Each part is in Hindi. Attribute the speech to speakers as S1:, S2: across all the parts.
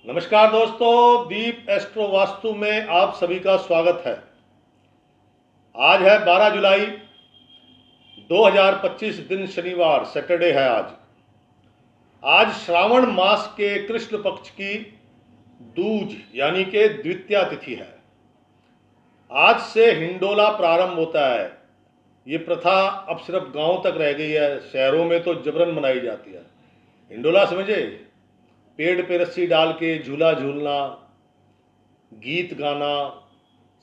S1: नमस्कार दोस्तों, दीप एस्ट्रो वास्तु में आप सभी का स्वागत है। आज है 12 जुलाई 2025, दिन शनिवार, सैटरडे है आज। आज श्रावण मास के कृष्ण पक्ष की दूज यानी के द्वितीया तिथि है। आज से हिंडोला प्रारंभ होता है। ये प्रथा अब सिर्फ गांव तक रह गई है, शहरों में तो जबरन मनाई जाती है। हिंडोला समझे? पेड़ पे रस्सी डाल के झूला झूलना, गीत गाना,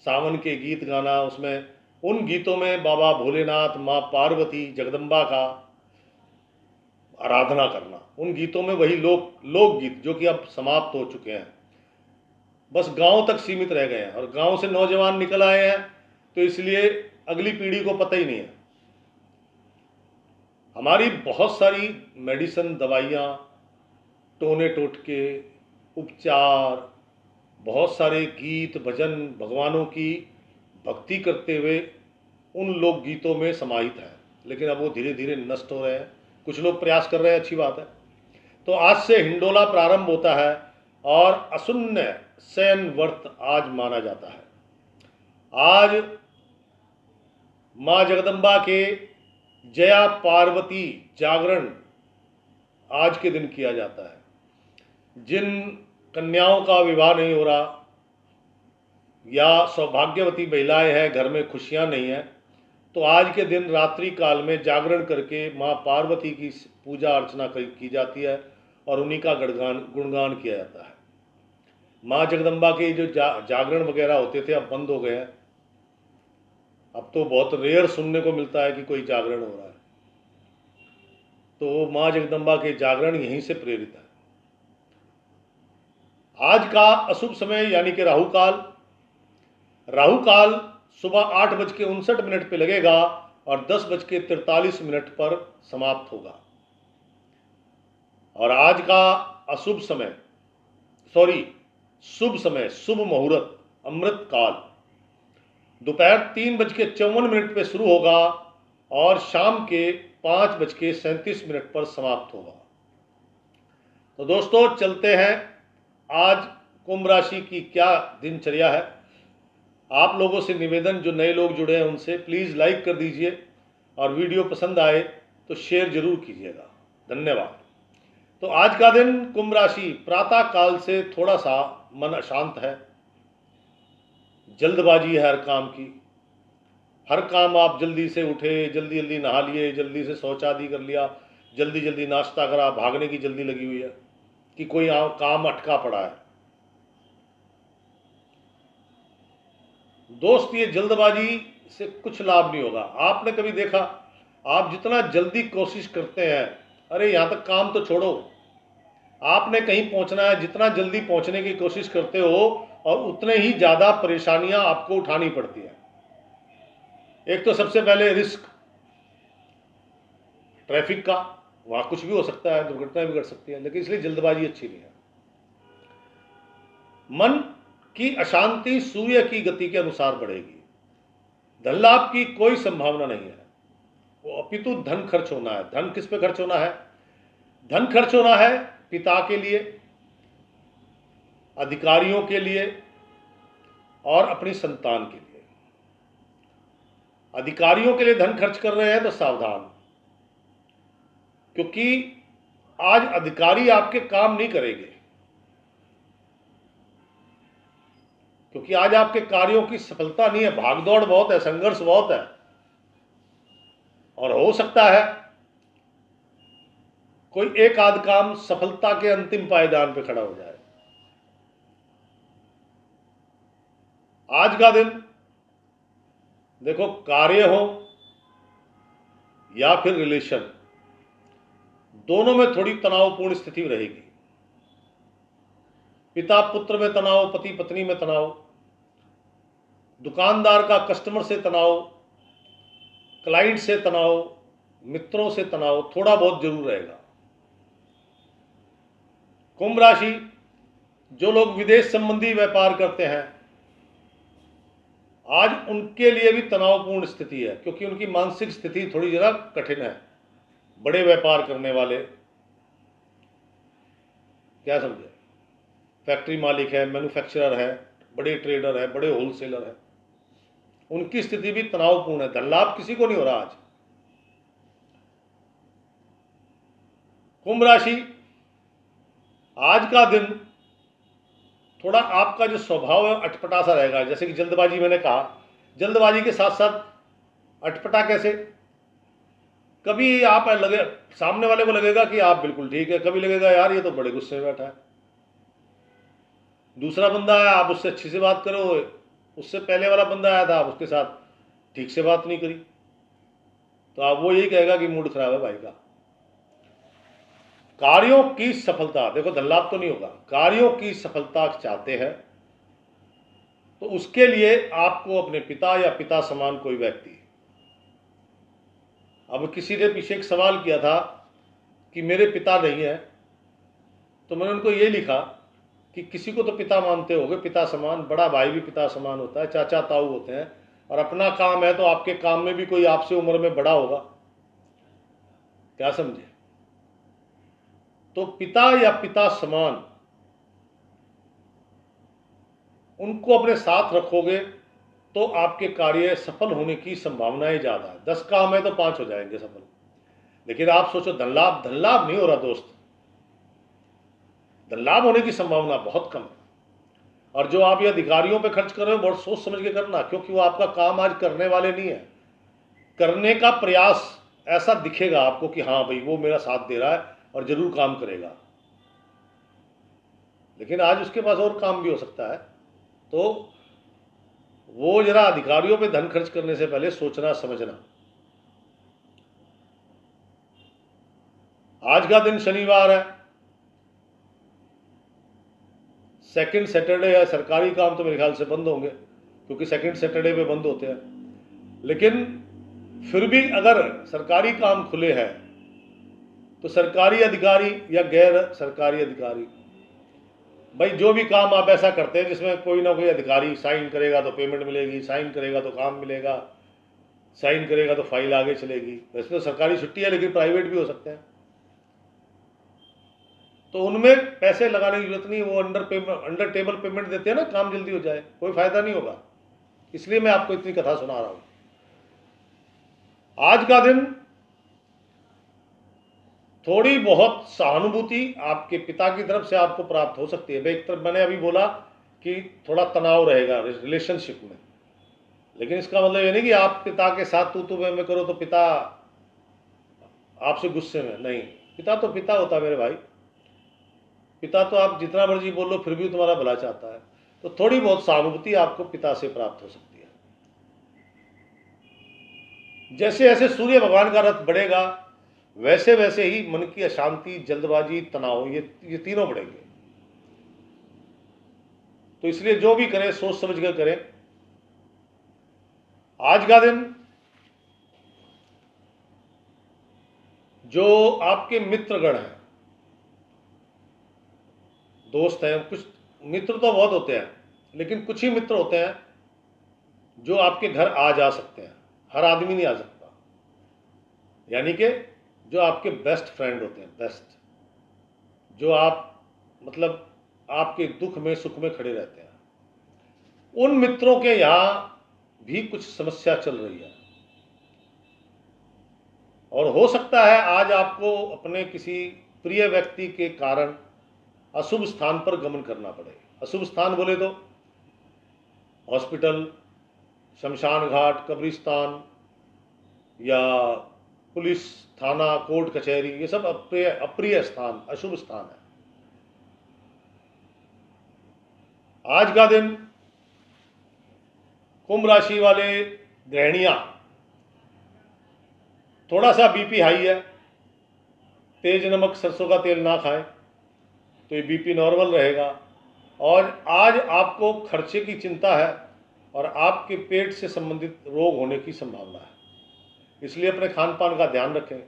S1: सावन के गीत गाना, उसमें उन गीतों में बाबा भोलेनाथ, माँ पार्वती, जगदम्बा का आराधना करना। उन गीतों में वही लोकगीत जो कि अब समाप्त हो चुके हैं, बस गांव तक सीमित रह गए हैं और गांव से नौजवान निकल आए हैं, तो इसलिए अगली पीढ़ी को पता ही नहीं है। हमारी बहुत सारी मेडिसिन, दवाइयाँ, टोने टोटके, उपचार, बहुत सारे गीत भजन भगवानों की भक्ति करते हुए उन लोक गीतों में समाहित है, लेकिन अब वो धीरे धीरे नष्ट हो रहे हैं। कुछ लोग प्रयास कर रहे हैं, अच्छी बात है। तो आज से हिंडोला प्रारंभ होता है और अशून्य शयन व्रत आज माना जाता है। आज माँ जगदम्बा के जया पार्वती जागरण आज के दिन किया जाता है। जिन कन्याओं का विवाह नहीं हो रहा या सौभाग्यवती महिलाएं हैं, घर में खुशियां नहीं हैं, तो आज के दिन रात्रि काल में जागरण करके माँ पार्वती की पूजा अर्चना की जाती है और उन्हीं का गुणगान किया जाता है। माँ जगदम्बा के जो जागरण वगैरह होते थे अब बंद हो गए हैं। अब तो बहुत रेयर सुनने को मिलता है कि कोई जागरण हो रहा है। तो माँ जगदम्बा के जागरण यहीं से प्रेरित है। आज का अशुभ समय यानी कि राहु काल सुबह 8:59 पे लगेगा और 10:43 पर समाप्त होगा। और आज का अशुभ समय शुभ मुहूर्त अमृत काल दोपहर 3:54 पे शुरू होगा और शाम के 5:37 पर समाप्त होगा। तो दोस्तों चलते हैं, आज कुंभ राशि की क्या दिनचर्या है। आप लोगों से निवेदन, जो नए लोग जुड़े हैं उनसे प्लीज़ लाइक कर दीजिए और वीडियो पसंद आए तो शेयर जरूर कीजिएगा। धन्यवाद। तो आज का दिन कुंभ राशि, प्रातः काल से थोड़ा सा मन अशांत है, जल्दबाजी है हर काम की। हर काम आप जल्दी से उठे, जल्दी जल्दी नहा लिए, जल्दी से शौच आदि कर लिया, जल्दी जल्दी नाश्ता करा, भागने की जल्दी लगी हुई है कि कोई काम अटका पड़ा है। दोस्त, ये जल्दबाजी से कुछ लाभ नहीं होगा। आपने कभी देखा, आप जितना जल्दी कोशिश करते हैं, अरे यहाँ तक काम तो छोड़ो, आपने कहीं पहुँचना है, जितना जल्दी पहुँचने की कोशिश करते हो और उतने ही ज़्यादा परेशानियां आपको उठानी पड़ती है। एक तो सबसे पहले रिस्क ट्रैफिक का, वहाँ कुछ भी हो सकता है, दुर्घटना भी घट सकती है, लेकिन इसलिए जल्दबाजी अच्छी नहीं है। मन की अशांति सूर्य की गति के अनुसार बढ़ेगी। धन लाभ की कोई संभावना नहीं है, वो अपितु धन खर्च होना है। धन किस पे खर्च होना है? धन खर्च होना है पिता के लिए, अधिकारियों के लिए और अपनी संतान के लिए। अधिकारियों के लिए धन खर्च कर रहे हैं तो सावधान, क्योंकि आज अधिकारी आपके काम नहीं करेंगे, क्योंकि आज आपके कार्यों की सफलता नहीं है। भागदौड़ बहुत है, संघर्ष बहुत है और हो सकता है कोई एक आध काम सफलता के अंतिम पायदान पे खड़ा हो जाए। आज का दिन देखो, कार्य हो या फिर रिलेशन, दोनों में थोड़ी तनावपूर्ण स्थिति रहेगी। पिता पुत्र में तनाव, पति पत्नी में तनाव, दुकानदार का कस्टमर से तनाव, क्लाइंट से तनाव, मित्रों से तनाव थोड़ा बहुत जरूर रहेगा। कुंभ राशि, जो लोग विदेश संबंधी व्यापार करते हैं, आज उनके लिए भी तनावपूर्ण स्थिति है, क्योंकि उनकी मानसिक स्थिति थोड़ी जरा कठिन है। बड़े व्यापार करने वाले, क्या समझे? फैक्ट्री मालिक है, मैन्युफैक्चरर है, बड़े ट्रेडर है, बड़े होलसेलर है, उनकी स्थिति भी तनावपूर्ण है। धन लाभ किसी को नहीं हो रहा आज। कुंभ राशि, आज का दिन थोड़ा आपका जो स्वभाव है अटपटा सा रहेगा। जैसे कि जल्दबाजी, मैंने कहा, जल्दबाजी के साथ साथ अटपटा कैसे, कभी आप लगे, सामने वाले को लगेगा कि आप बिल्कुल ठीक है, कभी लगेगा यार ये तो बड़े गुस्से में बैठा है। दूसरा बंदा आया, आप उससे अच्छी से बात करो, उससे पहले वाला बंदा आया था, आप उसके साथ ठीक से बात नहीं करी, तो आप वो यही कहेगा कि मूड खराब है भाई का। कार्यों की सफलता, देखो धन लाभ तो नहीं होगा, कार्यों की सफलता चाहते हैं तो उसके लिए आपको अपने पिता या पिता समान कोई व्यक्ति, अब किसी ने पीछे एक सवाल किया था कि मेरे पिता नहीं है, तो मैंने उनको ये लिखा कि किसी को तो पिता मानते होगे, पिता समान, बड़ा भाई भी पिता समान होता है, चाचा ताऊ होते हैं, और अपना काम है तो आपके काम में भी कोई आपसे उम्र में बड़ा होगा, क्या समझे। तो पिता या पिता समान उनको अपने साथ रखोगे तो आपके कार्य सफल होने की संभावनाएं ज्यादा है। 10 काम है तो 5 हो जाएंगे सफल। लेकिन आप सोचो धन लाभ, धन लाभ नहीं हो रहा दोस्त, धन लाभ होने की संभावना बहुत कम है। और जो आप ये अधिकारियों पे खर्च कर रहे हो, बहुत सोच समझ के करना, क्योंकि वो आपका काम आज करने वाले नहीं है। करने का प्रयास ऐसा दिखेगा आपको कि हाँ भाई वो मेरा साथ दे रहा है और जरूर काम करेगा, लेकिन आज उसके पास और काम भी हो सकता है। तो वो जरा अधिकारियों पे धन खर्च करने से पहले सोचना समझना। आज का दिन शनिवार है, सेकंड सैटरडे है, सरकारी काम तो मेरे ख्याल से बंद होंगे क्योंकि सेकंड सैटरडे पे बंद होते हैं। लेकिन फिर भी अगर सरकारी काम खुले हैं तो सरकारी अधिकारी या गैर सरकारी अधिकारी, भाई जो भी काम आप ऐसा करते हैं जिसमें कोई ना कोई अधिकारी साइन करेगा तो पेमेंट मिलेगी, साइन करेगा तो काम मिलेगा, साइन करेगा तो फाइल आगे चलेगी। वैसे तो सरकारी छुट्टी है लेकिन प्राइवेट भी हो सकते हैं, तो उनमें पैसे लगाने की जरूरत नहीं। वो अंडर टेबल पेमेंट देते हैं ना, काम जल्दी हो जाए, कोई फायदा नहीं होगा। इसलिए मैं आपको इतनी कथा सुना रहा हूं। आज का दिन थोड़ी बहुत सहानुभूति आपके पिता की तरफ से आपको प्राप्त हो सकती है। एक तरफ मैंने अभी बोला कि थोड़ा तनाव रहेगा रिलेशनशिप में, लेकिन इसका मतलब ये नहीं कि आप पिता के साथ तू मैं करो तो पिता आपसे गुस्से में नहीं। पिता तो पिता होता है मेरे भाई, पिता तो आप जितना मर्जी बोल लो फिर भी तुम्हारा भला चाहता है। तो थोड़ी बहुत सहानुभूति आपको पिता से प्राप्त हो सकती है। जैसे जैसे सूर्य भगवान का रथ बढ़ेगा वैसे वैसे ही मन की अशांति, जल्दबाजी, तनाव, ये तीनों बढ़ेंगे। तो इसलिए जो भी करें सोच समझ कर करें। आज का दिन जो आपके मित्रगण हैं, दोस्त हैं, कुछ मित्र तो बहुत होते हैं लेकिन कुछ ही मित्र होते हैं जो आपके घर आ जा सकते हैं, हर आदमी नहीं आ सकता। यानी कि जो आपके बेस्ट फ्रेंड होते हैं, बेस्ट, जो आप मतलब आपके दुख में सुख में खड़े रहते हैं, उन मित्रों के यहां भी कुछ समस्या चल रही है। और हो सकता है आज आपको अपने किसी प्रिय व्यक्ति के कारण अशुभ स्थान पर गमन करना पड़े। अशुभ स्थान बोले तो हॉस्पिटल, शमशान घाट, कब्रिस्तान या पुलिस थाना, कोर्ट कचहरी, ये सब अप्रिय स्थान, अशुभ स्थान है। आज का दिन कुंभ राशि वाले गृहिणियां, थोड़ा सा बीपी हाई है, तेज नमक सरसों का तेल ना खाएं तो ये बीपी नॉर्मल रहेगा। और आज आपको खर्चे की चिंता है और आपके पेट से संबंधित रोग होने की संभावना है, इसलिए अपने खान पान का ध्यान रखें,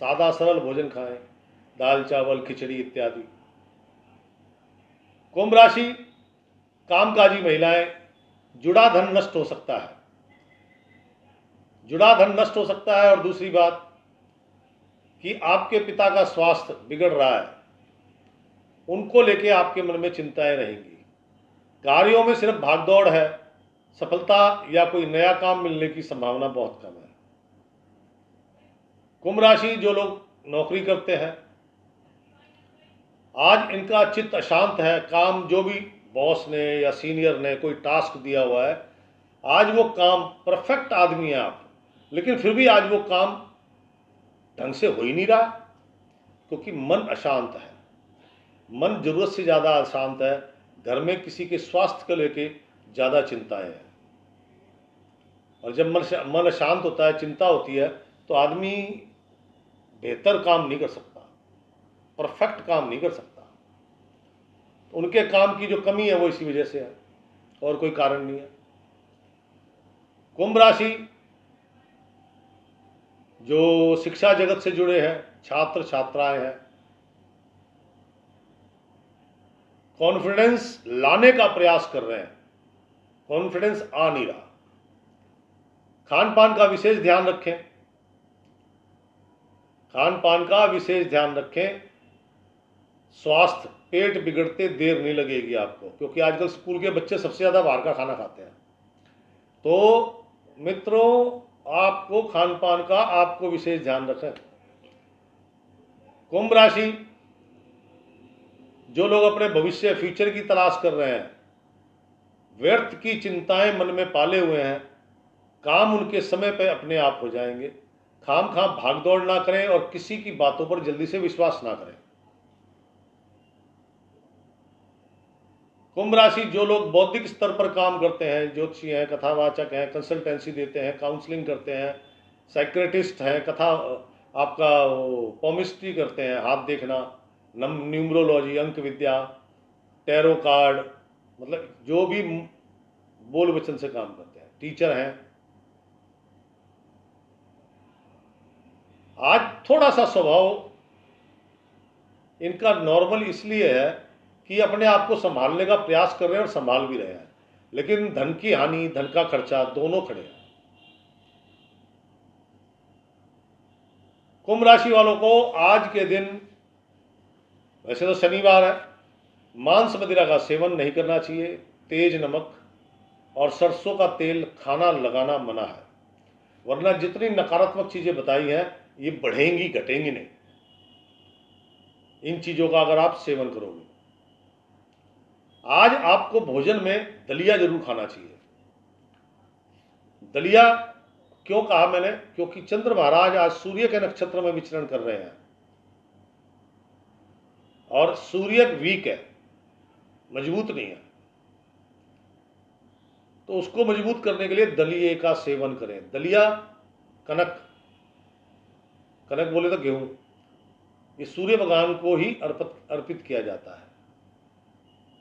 S1: सादा सरल भोजन खाएं, दाल चावल खिचड़ी इत्यादि। कुंभ राशि कामकाजी महिलाएं, जुड़ा धन नष्ट हो सकता है, जुड़ा धन नष्ट हो सकता है। और दूसरी बात कि आपके पिता का स्वास्थ्य बिगड़ रहा है, उनको लेके आपके मन में चिंताएं रहेंगी। कार्यों में सिर्फ भागदौड़ है, सफलता या कोई नया काम मिलने की संभावना बहुत कम है। कुंभ राशि जो लोग नौकरी करते हैं, आज इनका चित्त अशांत है। काम जो भी बॉस ने या सीनियर ने कोई टास्क दिया हुआ है, आज वो काम परफेक्ट आदमी है आप, लेकिन फिर भी आज वो काम ढंग से हो ही नहीं रहा, क्योंकि मन अशांत है। मन जरूरत से ज़्यादा अशांत है। घर में किसी के स्वास्थ्य को लेके ज़्यादा चिंताएं हैं, और जब मन अशांत होता है, चिंता होती है, तो आदमी बेहतर काम नहीं कर सकता, परफेक्ट काम नहीं कर सकता। तो उनके काम की जो कमी है वो इसी वजह से है, और कोई कारण नहीं है। कुंभ राशि जो शिक्षा जगत से जुड़े हैं, छात्र छात्राएं हैं, कॉन्फिडेंस लाने का प्रयास कर रहे हैं, कॉन्फिडेंस आ नहीं रहा। खान पान का विशेष ध्यान रखें, खान पान का विशेष ध्यान रखें। स्वास्थ्य, पेट बिगड़ते देर नहीं लगेगी आपको, क्योंकि आजकल स्कूल के बच्चे सबसे ज़्यादा बाहर का खाना खाते हैं। तो मित्रों, आपको खान पान का आपको विशेष ध्यान रखें। कुंभ राशि जो लोग अपने भविष्य फ्यूचर की तलाश कर रहे हैं, व्यर्थ की चिंताएं मन में पाले हुए हैं, काम उनके समय पर अपने आप हो जाएंगे। खामखा भागदौड़ ना करें और किसी की बातों पर जल्दी से विश्वास ना करें। कुंभ राशि जो लोग बौद्धिक स्तर पर काम करते हैं, ज्योतिषी हैं, कथावाचक हैं, कंसल्टेंसी देते हैं, काउंसलिंग करते हैं, साइक्रेटिस्ट हैं, कथा आपका पॉमिस्ट्री करते हैं, हाथ देखना, न्यूमरोलॉजी, अंक विद्या, टैरो कार्ड, मतलब जो भी बोल वचन से काम करते हैं, टीचर हैं, आज थोड़ा सा स्वभाव इनका नॉर्मल इसलिए है कि अपने आप को संभालने का प्रयास कर रहे हैं और संभाल भी रहे हैं, लेकिन धन की हानि, धन का खर्चा दोनों खड़े हैं। कुंभ राशि वालों को आज के दिन, वैसे तो शनिवार है, मांस मदिरा का सेवन नहीं करना चाहिए। तेज नमक और सरसों का तेल खाना लगाना मना है, वरना जितनी नकारात्मक चीजें बताई हैं ये बढ़ेंगी, घटेंगी नहीं। इन चीजों का अगर आप सेवन करोगे, आज आपको भोजन में दलिया जरूर खाना चाहिए। दलिया क्यों कहा मैंने? क्योंकि चंद्र महाराज आज सूर्य के नक्षत्र में विचरण कर रहे हैं, और सूर्य वीक है, मजबूत नहीं है, तो उसको मजबूत करने के लिए दलिये का सेवन करें। दलिया, कनक, कनक बोले तो गेहूं, ये सूर्य भगवान को ही अर्पित किया जाता है।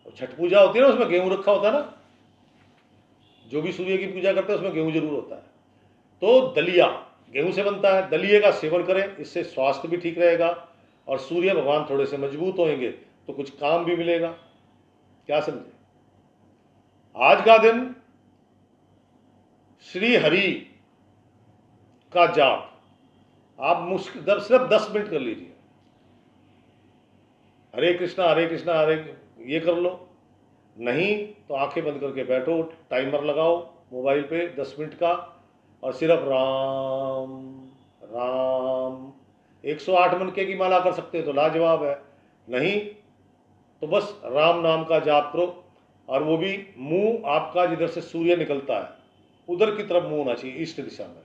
S1: और छठ पूजा होती है ना, उसमें गेहूं रखा होता है ना, जो भी सूर्य की पूजा करते हैं उसमें गेहूं जरूर होता है। तो दलिया गेहूं से बनता है, दलिये का सेवन करें, इससे स्वास्थ्य भी ठीक रहेगा और सूर्य भगवान थोड़े से मजबूत होंगे तो कुछ काम भी मिलेगा। क्या समझे? आज का दिन श्री हरि का जाप आप मुश्किल सिर्फ 10 मिनट कर लीजिए। हरे कृष्णा हरे ये कर लो, नहीं तो आंखें बंद करके बैठो, टाइमर लगाओ मोबाइल पे 10 मिनट का, और सिर्फ राम राम 108 मनके की माला कर सकते तो लाजवाब है, नहीं तो बस राम नाम का जाप करो। और वो भी मुंह आपका जिधर से सूर्य निकलता है उधर की तरफ मुंह होना चाहिए, ईस्ट दिशा में।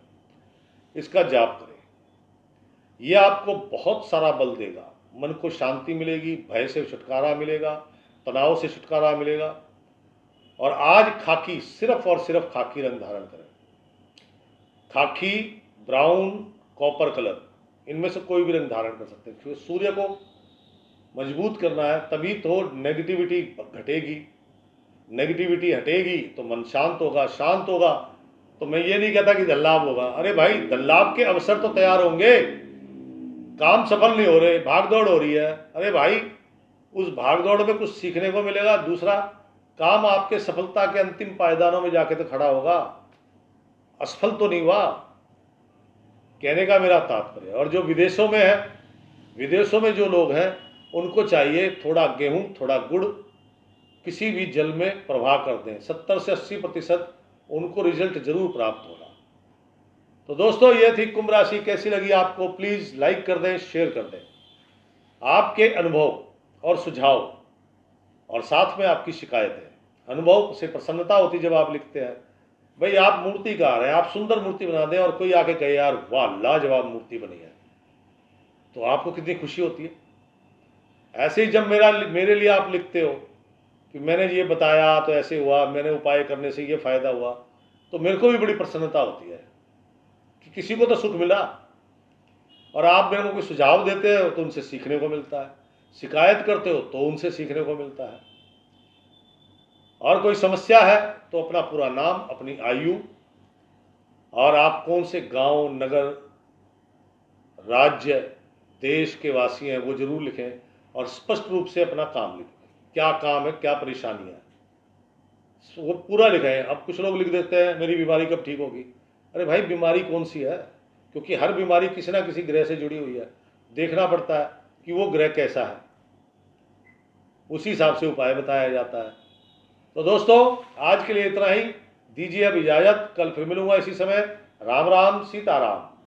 S1: इसका जाप करें, यह आपको बहुत सारा बल देगा, मन को शांति मिलेगी, भय से छुटकारा मिलेगा, तनाव से छुटकारा मिलेगा। और आज खाकी, सिर्फ और सिर्फ खाकी रंग धारण करें। खाकी, ब्राउन, कॉपर कलर, इनमें से कोई भी रंग धारण कर सकते हैं, क्योंकि सूर्य को मजबूत करना है, तभी तो नेगेटिविटी घटेगी, नेगेटिविटी हटेगी तो मन शांत होगा, शांत होगा तो मैं ये नहीं कहता कि धन लाभ होगा। अरे भाई, धन लाभ के अवसर तो तैयार होंगे, काम सफल नहीं हो रहे, भागदौड़ हो रही है, अरे भाई उस भागदौड़ में कुछ सीखने को मिलेगा। दूसरा, काम आपके सफलता के अंतिम पायदानों में जाके तो खड़ा होगा, असफल तो नहीं हुआ, कहने का मेरा तात्पर्य। और जो विदेशों में है, विदेशों में जो लोग हैं उनको चाहिए थोड़ा गेहूं, थोड़ा गुड़ किसी भी जल में प्रवाह कर दें, 70 से 80% उनको रिजल्ट जरूर प्राप्त होगा। तो दोस्तों, ये थी कुंभ राशि। कैसी लगी आपको? प्लीज़ लाइक कर दें, शेयर कर दें। आपके अनुभव और सुझाव और साथ में आपकी शिकायतें। अनुभव से प्रसन्नता होती जब आप लिखते हैं। भाई, आप मूर्तिकार हैं, आप सुंदर मूर्ति बना दें और कोई आके कहे यार वाह लाजवाब मूर्ति बनी है, तो आपको कितनी खुशी होती है। ऐसे ही जब मेरे लिए आप लिखते हो कि मैंने ये बताया तो ऐसे हुआ, मैंने उपाय करने से ये फ़ायदा हुआ, तो मेरे को भी बड़ी प्रसन्नता होती है कि किसी को तो सुख मिला। और आप मेरे को कोई सुझाव देते हो तो उनसे सीखने को मिलता है, शिकायत करते हो तो उनसे सीखने को मिलता है। और कोई समस्या है तो अपना पूरा नाम, अपनी आयु और आप कौन से गांव, नगर, राज्य, देश के वासी हैं वो जरूर लिखें और स्पष्ट रूप से अपना काम लिखें। क्या काम है, क्या परेशानी है, वो पूरा लिखें। अब कुछ लोग लिख देते हैं मेरी बीमारी कब ठीक होगी। अरे भाई, बीमारी कौन सी है? क्योंकि हर बीमारी किसी ना किसी ग्रह से जुड़ी हुई है। देखना पड़ता है कि वो ग्रह कैसा है, उसी हिसाब से उपाय बताया जाता है। तो दोस्तों, आज के लिए इतना ही। दीजिए अब इजाज़त। कल फिर मिलूंगा इसी समय। राम राम, सीताराम।